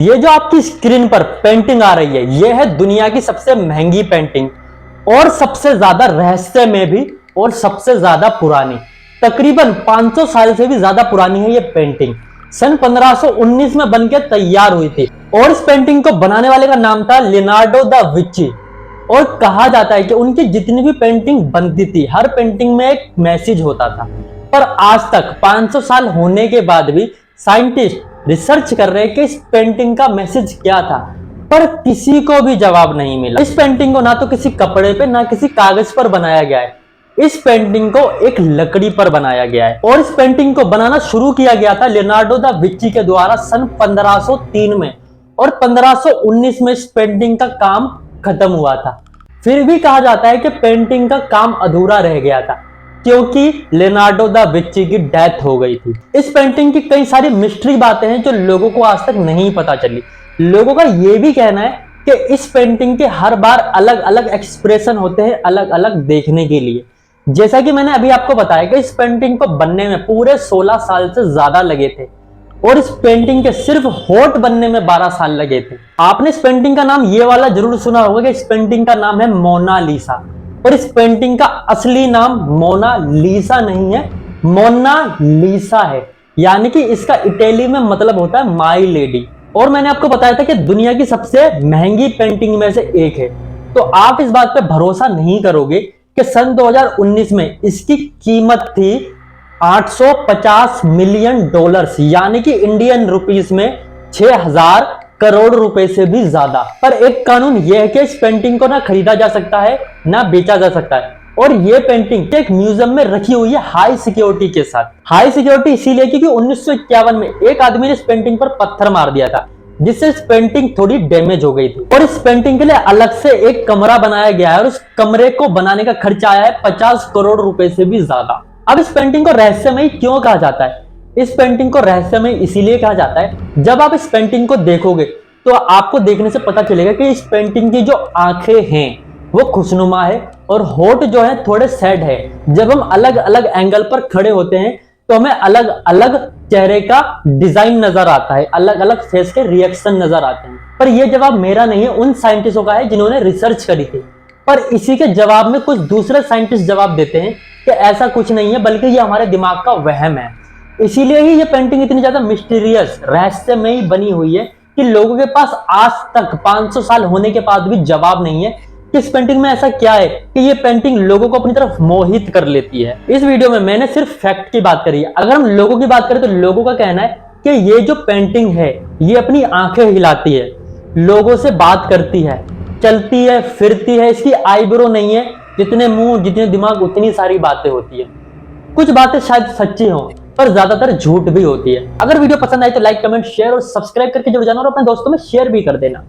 ये जो आपकी स्क्रीन पर पेंटिंग आ रही है, ये है दुनिया की सबसे महंगी पेंटिंग और सबसे ज्यादा रहस्य में भी और सबसे ज्यादा पुरानी। तकरीबन 500 साल से भी ज्यादा पुरानी है ये पेंटिंग। सन 1519 में बनके तैयार हुई थी और इस पेंटिंग को बनाने वाले का नाम था लियोनार्डो दा विंची। और कहा जाता है कि उनकी जितनी भी पेंटिंग बनती थी, हर पेंटिंग में एक मैसेज होता था। पर आज तक 500 साल होने के बाद भी साइंटिस्ट रिसर्च कर रहे हैं कि इस पेंटिंग का मैसेज क्या था, पर किसी को भी जवाब नहीं मिला। इस पेंटिंग को ना तो किसी कपड़े पे ना किसी कागज पर बनाया गया है, इस पेंटिंग को एक लकड़ी पर बनाया गया है। और इस पेंटिंग को बनाना शुरू किया गया था लियोनार्डो दा विंची के द्वारा सन 1503 में और 1519 में इस पेंटिंग का काम खत्म हुआ था। फिर भी कहा जाता है कि पेंटिंग का काम अधूरा रह गया था क्योंकि लियोनार्डो दा विंची की डेथ हो गई थी। इस पेंटिंग की कई सारी मिस्ट्री बातें हैं जो लोगों को आज तक नहीं पता चली। लोगों का यह भी कहना है कि इस पेंटिंग के हर बार अलग अलग एक्सप्रेशन होते हैं, अलग अलग देखने के लिए। जैसा कि मैंने अभी आपको बताया कि इस पेंटिंग को बनने में पूरे 16 साल से ज्यादा लगे थे और इस पेंटिंग के सिर्फ होठ बनने में 12 साल लगे थे। आपने इस पेंटिंग का नाम ये वाला जरूर सुना होगा कि इस पेंटिंग का नाम है मोनालिसा। और इस पेंटिंग का असली नाम मोनालिसा नहीं है, मोनालिसा है, यानी कि इसका इटली में मतलब होता है माई लेडी। और मैंने आपको बताया था कि दुनिया की सबसे महंगी पेंटिंग में से एक है। तो आप इस बात पे भरोसा नहीं करोगे कि सन 2019 में इसकी कीमत थी 850 मिलियन डॉलर्स, यानी कि इंडियन रुपीस में 6000 करोड़ रुपए से भी ज्यादा। पर एक कानून यह है कि इस पेंटिंग को ना खरीदा जा सकता है ना बेचा जा सकता है। और ये पेंटिंग एक म्यूजियम में रखी हुई है हाई सिक्योरिटी के साथ। हाई सिक्योरिटी इसीलिए क्योंकि 1951 में एक आदमी ने इस पेंटिंग पर पत्थर मार दिया था, जिससे इस पेंटिंग थोड़ी डैमेज हो गई थी। और इस पेंटिंग के लिए अलग से एक कमरा बनाया गया है और उस कमरे को बनाने का खर्चा आया है 50 करोड़ रुपए से भी ज्यादा। अब इस पेंटिंग को रहस्यमयी क्यों कहा जाता है? इस पेंटिंग को रहस्यमयी इसीलिए कहा जाता है, जब आप इस पेंटिंग को देखोगे तो आपको देखने से पता चलेगा कि इस पेंटिंग की जो आंखें हैं वो खुशनुमा है और होठ जो है थोड़े सैड है। जब हम अलग अलग एंगल पर खड़े होते हैं तो हमें अलग अलग चेहरे का डिजाइन नजर आता है, अलग अलग फेस के रिएक्शन नजर आते हैं। पर यह जवाब मेरा नहीं है, उन साइंटिस्टों का है जिन्होंने रिसर्च करी थी। पर इसी के जवाब में कुछ दूसरे साइंटिस्ट जवाब देते हैं कि ऐसा कुछ नहीं है, बल्कि ये हमारे दिमाग का वहम है। इसीलिए ही ये पेंटिंग इतनी ज्यादा मिस्टीरियस रहस्यमयी बनी हुई है कि लोगों के पास आज तक 500 साल होने के बाद भी जवाब नहीं है कि इस पेंटिंग में ऐसा क्या है कि ये पेंटिंग लोगों को अपनी तरफ मोहित कर लेती है। इस वीडियो में मैंने सिर्फ फैक्ट की बात करी है। अगर हम लोगों की बात करें तो लोगों का कहना है कि ये जो पेंटिंग है ये अपनी आंखें हिलाती है, लोगों से बात करती है, चलती है, फिरती है, इसकी आईब्रो नहीं है, जितने मुंह जितने दिमाग उतनी सारी बातें होती है। कुछ बातें शायद सच्ची हों पर ज्यादातर झूठ भी होती है। अगर वीडियो पसंद आए तो लाइक, कमेंट, शेयर और सब्सक्राइब करके जुड़ जाना और अपने दोस्तों में शेयर भी कर देना।